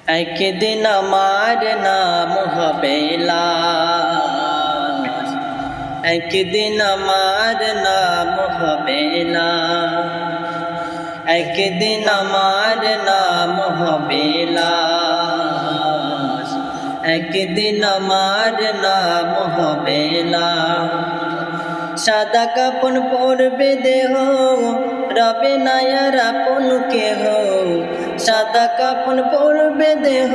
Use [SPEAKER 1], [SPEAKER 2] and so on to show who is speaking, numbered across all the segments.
[SPEAKER 1] একদিন আমার নাম হবে লাশ, একদিন আমার নাম হবে লাশ, একদিন আমার নাম হবে লাশ, একদিন আমার নাম হবে লাশ। সাদা কাপন পরবে দেহ, রবে না আর আপন কেহ। সাদা কাপন পরবে দেহ,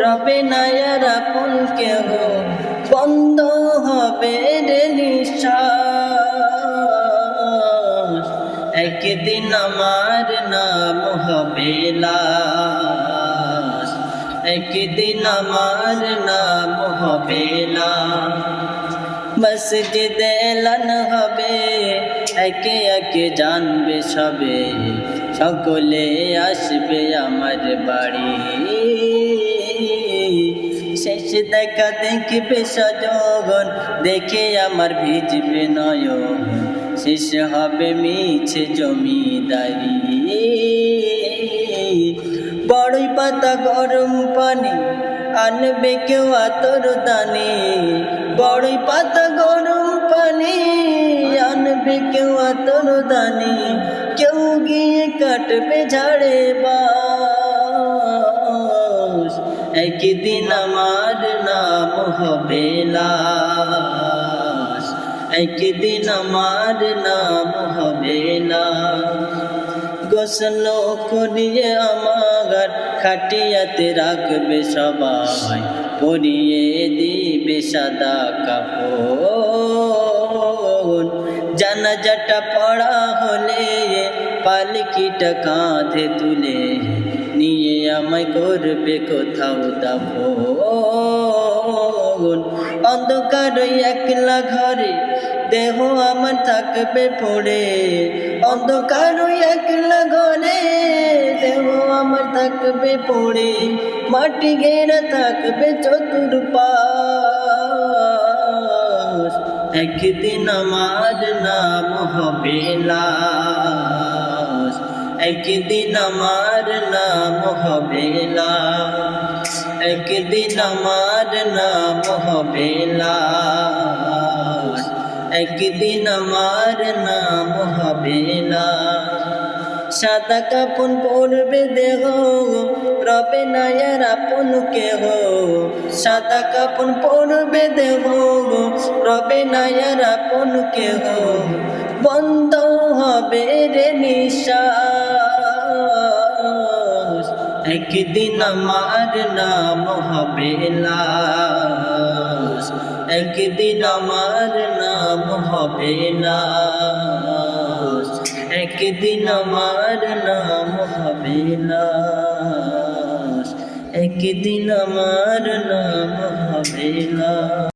[SPEAKER 1] রবে না আর আপন কেহ। বন্ধ হবে রে নিঃশ্বাস, একদিন আমার নাম হবে লাশ, একদিন আমার নাম হবে লাশ। মসজিদে এলান হবে, একে একে জানবে সবে, সকলে আসবে আমার বাড়ি। শেষ দেখা দেখবে সজগণ, দেখে আমার ভিজবে নয়ন, শেষ হবে মিছে জমিদারি। বড়ই পাতা গরম পানি আনবে কেউ আতর দানি, বড়ই পাতা গরম পানি আনবে কেউ আতর দানি। কেউ গিয়ে কাটবে ঝাড়ে বাঁশ, একদিন আমার নাম হবে লাশ, একদিন আমার নাম হবে লাশ। গোসল করিয়ে আমার খাটিয়াতে রাখবে সবাই, পরিয়ে দিবে সাদা কাপড়। জানাজাটা পড়া হলে পালকিটা কাঁধে তুলে, নিয়ে আমায় করবে কোথাও দাফন। অন্ধকার একলা ঘরে দেহ আমার থাকবে পড়ে, অন্ধকার একলা ঘরে দেহ আমার থাকবে পড়ে। মাটি ঘেরা থাকবে চতুর্পাশ, একদিন আমার নাম হবে লাশ, একদিন আমার নাম হবে লাশ, একদিন আমার নাম হবে লাশ, একদিন আমার নাম হবে লাশ। সাদা কাপন পরবে দেহ, রবে না আর আপন কেহ। সাদা কাপন পরবে দেহ, রবে না আর আপন কেহ। বন্ধ হবে রে নিঃশ্বাস, একদিন আমার নাম হবে লাশ, একদিন আমার নাম হবে লাশ, একদিন আমার নাম হবে লাশ, একদিন আমার নাম হবে লাশ।